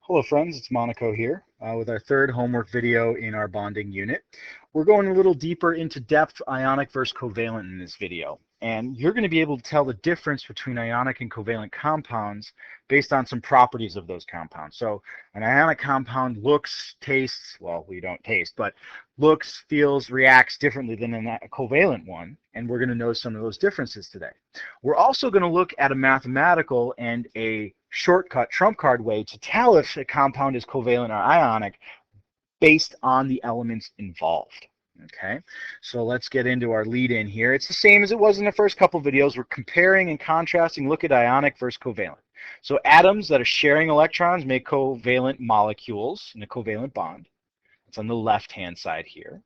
Hello friends, it's MoNaCo here with our third homework video in our bonding unit. We're going a little deeper into depth ionic versus covalent in this video. And you're going to be able to tell the difference between ionic and covalent compounds based on some properties of those compounds. So an ionic compound looks, tastes, well, we don't taste, but looks, feels, reacts differently than a covalent one. And we're going to know some of those differences today. We're also going to look at a mathematical and a shortcut trump card way to tell if a compound is covalent or ionic based on the elements involved. Okay, so let's get into our lead in here. It's the same as it was in the first couple videos. We're comparing and contrasting, look at ionic versus covalent. So atoms that are sharing electrons make covalent molecules in a covalent bond. It's on the left-hand side here.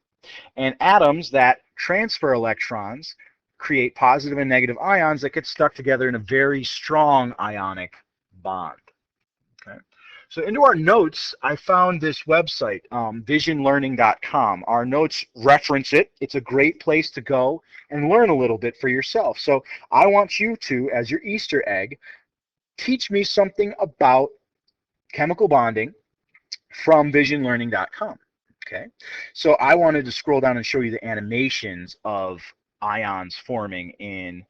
And atoms that transfer electrons create positive and negative ions that get stuck together in a very strong ionic bond. Okay. So into our notes, I found this website, visionlearning.com. Our notes reference it. It's a great place to go and learn a little bit for yourself. So I want you to, as your Easter egg, teach me something about chemical bonding from visionlearning.com. Okay. So I wanted to scroll down and show you the animations of ions forming in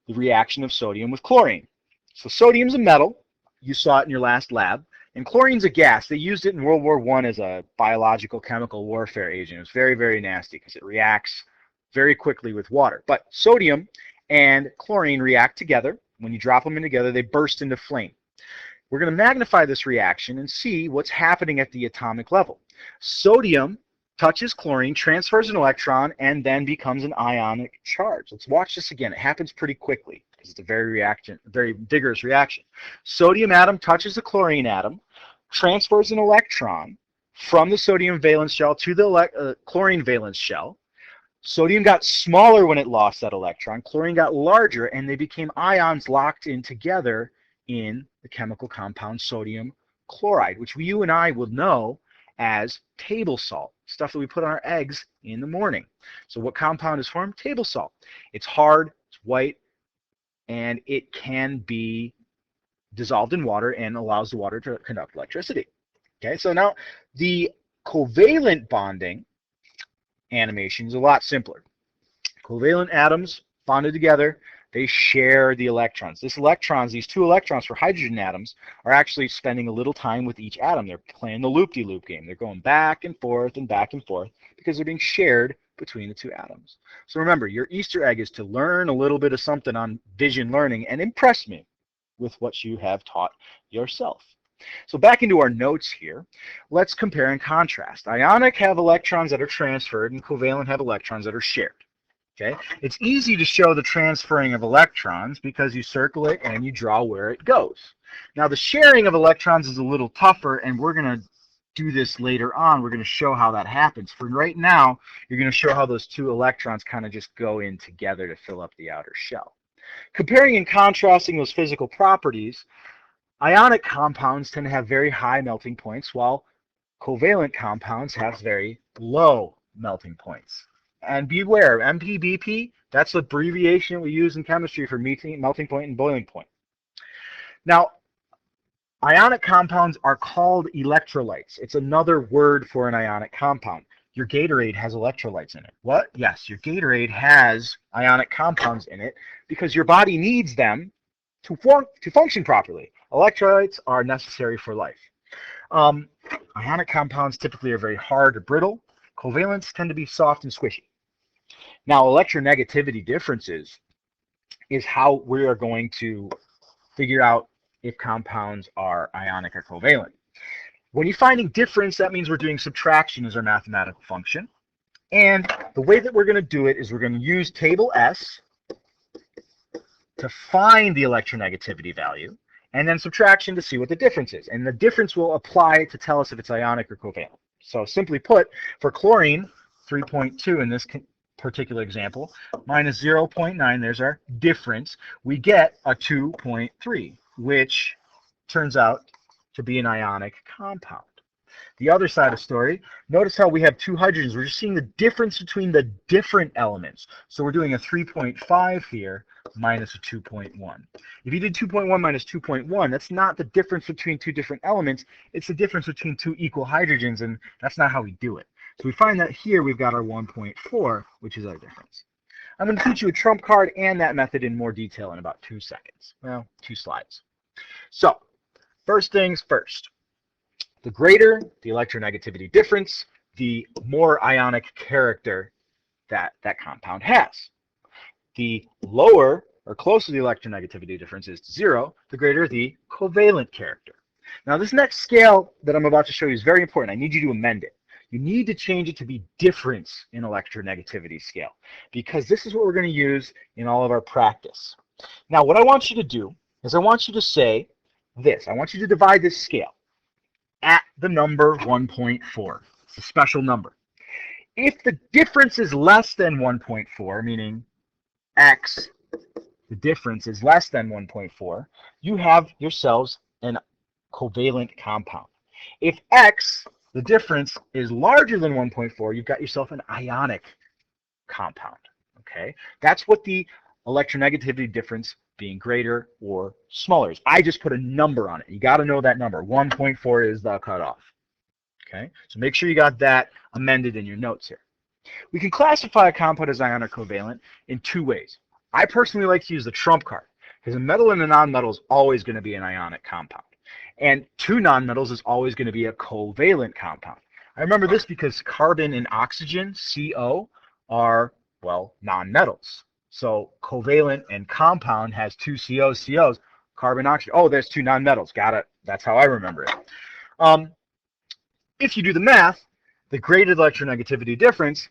the reaction of sodium with chlorine. So sodium's a metal. You saw it in your last lab. And chlorine's a gas. They used it in World War I as a biological chemical warfare agent. It was very, very nasty because it reacts very quickly with water. But sodium and chlorine react together. When you drop them in together, they burst into flame. We're going to magnify this reaction and see what's happening at the atomic level. Sodium touches chlorine, transfers an electron, and then becomes an ionic charge. Let's watch this again. It happens pretty quickly. It's a very vigorous reaction. Sodium atom touches the chlorine atom, transfers an electron from the sodium valence shell to the chlorine valence shell. Sodium got smaller when it lost that electron. Chlorine got larger, and they became ions locked in together in the chemical compound sodium chloride, which you and I will know as table salt, stuff that we put on our eggs in the morning. So what compound is formed? Table salt. It's hard, it's white, and it can be dissolved in water and allows the water to conduct electricity. Okay, so now the covalent bonding animation is a lot simpler. Covalent atoms bonded together, they share the electrons. These two electrons for hydrogen atoms are actually spending a little time with each atom. They're playing the loop-de-loop game. They're going back and forth because they're being shared between the two atoms. So remember, your Easter egg is to learn a little bit of something on vision learning and impress me with what you have taught yourself. So back into our notes here, let's compare and contrast. Ionic have electrons that are transferred and covalent have electrons that are shared. Okay, it's easy to show the transferring of electrons because you circle it and you draw where it goes. Now the sharing of electrons is a little tougher, and we're going to do this later on. We're going to show how that happens. For right now, you're going to show how those two electrons kind of just go in together to fill up the outer shell. Comparing and contrasting those physical properties, ionic compounds tend to have very high melting points, while covalent compounds have very low melting points. And beware, MPBP, that's the abbreviation we use in chemistry for melting point and boiling point. Now, ionic compounds are called electrolytes. It's another word for an ionic compound. Your Gatorade has electrolytes in it. What? Yes, your Gatorade has ionic compounds in it because your body needs them to function properly. Electrolytes are necessary for life. Ionic compounds typically are very hard or brittle. Covalents tend to be soft and squishy. Now, electronegativity differences is how we are going to figure out if compounds are ionic or covalent. When you're finding difference, that means we're doing subtraction as our mathematical function. And the way that we're going to do it is we're going to use table S to find the electronegativity value, and then subtraction to see what the difference is. And the difference will apply to tell us if it's ionic or covalent. So simply put, for chlorine, 3.2 in this particular example, minus 0.9, there's our difference. We get a 2.3, which turns out to be an ionic compound. The other side of the story, notice how we have two hydrogens. We're just seeing the difference between the different elements. So we're doing a 3.5 here minus a 2.1. If you did 2.1 minus 2.1, that's not the difference between two different elements. It's the difference between two equal hydrogens, and that's not how we do it. So we find that here we've got our 1.4, which is our difference. I'm going to teach you a trump card and that method in more detail in about 2 seconds. Well, 2 slides. So first things first. The greater the electronegativity difference, the more ionic character that compound has. The lower or closer the electronegativity difference is to 0, the greater the covalent character. Now this next scale that I'm about to show you is very important. I need you to amend it. You need to change it to be difference in electronegativity scale, because this is what we're going to use in all of our practice. Now what I want you to do is I want you to say this. I want you to divide this scale at the number 1.4. It's a special number. If the difference is less than 1.4, meaning X, the difference is less than 1.4, you have yourselves an covalent compound. If X, the difference, is larger than 1.4, you've got yourself an ionic compound. Okay? That's what the electronegativity difference being greater or smaller is. I just put a number on it. You got to know that number. 1.4 is the cutoff. Okay? So make sure you got that amended in your notes here. We can classify a compound as ionic or covalent in 2 ways. I personally like to use the trump card, because a metal and a nonmetal is always going to be an ionic compound. And 2 nonmetals is always going to be a covalent compound. I remember this because carbon and oxygen, CO, are, well, nonmetals. So covalent and compound has 2 COs, carbon, oxygen. Oh, there's 2 nonmetals. Got it. That's how I remember it. If you do the math, the greater the electronegativity difference,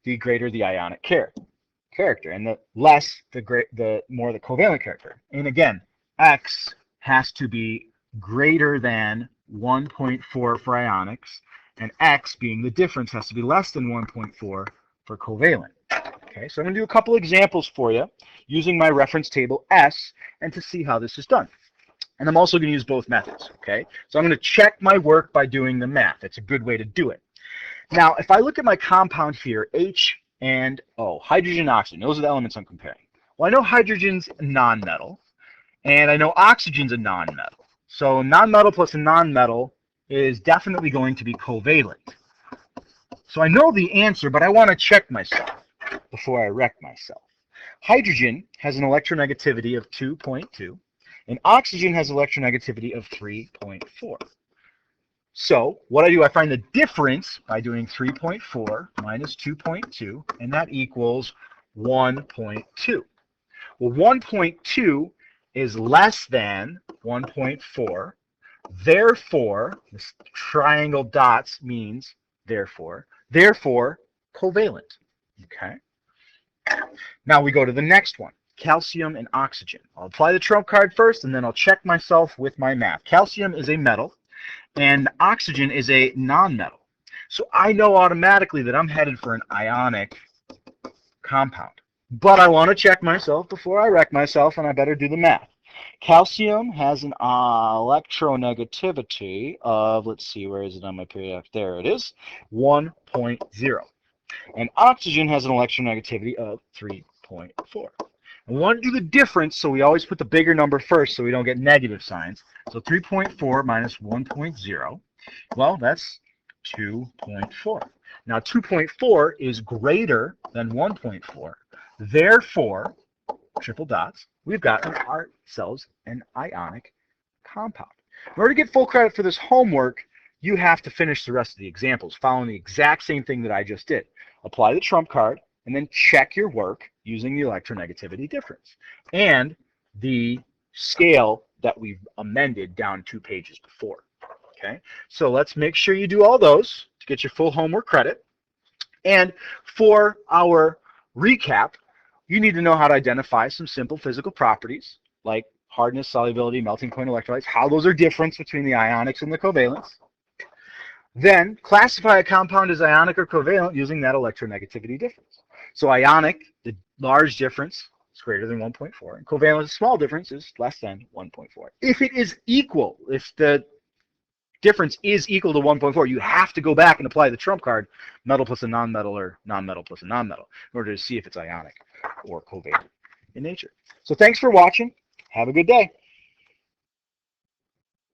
the greater the ionic character, and the less, the more the covalent character. And again, X has to be greater than 1.4 for ionics, and X, being the difference, has to be less than 1.4 for covalent. Okay, so I'm going to do a couple examples for you using my reference table S, and to see how this is done. And I'm also going to use both methods. Okay, so I'm going to check my work by doing the math. It's a good way to do it. Now, if I look at my compound here, H and O, hydrogen and oxygen, those are the elements I'm comparing. Well, I know hydrogen's a nonmetal, and I know oxygen's a nonmetal. So nonmetal plus a nonmetal is definitely going to be covalent. So I know the answer, but I want to check myself before I wreck myself. Hydrogen has an electronegativity of 2.2, and oxygen has electronegativity of 3.4. So what I do, I find the difference by doing 3.4 minus 2.2, and that equals 1.2. Well, 1.2 is less than 1.4. Therefore, this triangle dots means therefore covalent. Okay. Now we go to the next one, calcium and oxygen. I'll apply the trump card first, and then I'll check myself with my math. Calcium is a metal, and oxygen is a nonmetal. So I know automatically that I'm headed for an ionic compound. But I want to check myself before I wreck myself, and I better do the math. Calcium has an electronegativity of, let's see, where is it on my periodic? There it is, 1.0. And oxygen has an electronegativity of 3.4. We want to do the difference, so we always put the bigger number first so we don't get negative signs. So 3.4 minus 1.0, well, that's 2.4. Now 2.4 is greater than 1.4. Therefore, triple dots, we've got ourselves an ionic compound. In order to get full credit for this homework, you have to finish the rest of the examples following the exact same thing that I just did. Apply the trump card, and then check your work using the electronegativity difference and the scale that we've amended down 2 pages before. Okay, so let's make sure you do all those to get your full homework credit. And for our recap, you need to know how to identify some simple physical properties like hardness, solubility, melting point electrolytes, how those are different between the ionics and the covalents. Then classify a compound as ionic or covalent using that electronegativity difference. So ionic, the large difference is greater than 1.4, and covalent, the small difference, is less than 1.4. If it is equal, if the difference is equal to 1.4, you have to go back and apply the trump card, metal plus a nonmetal or nonmetal plus a nonmetal, in order to see if it's ionic or covalent in nature. So thanks for watching. Have a good day.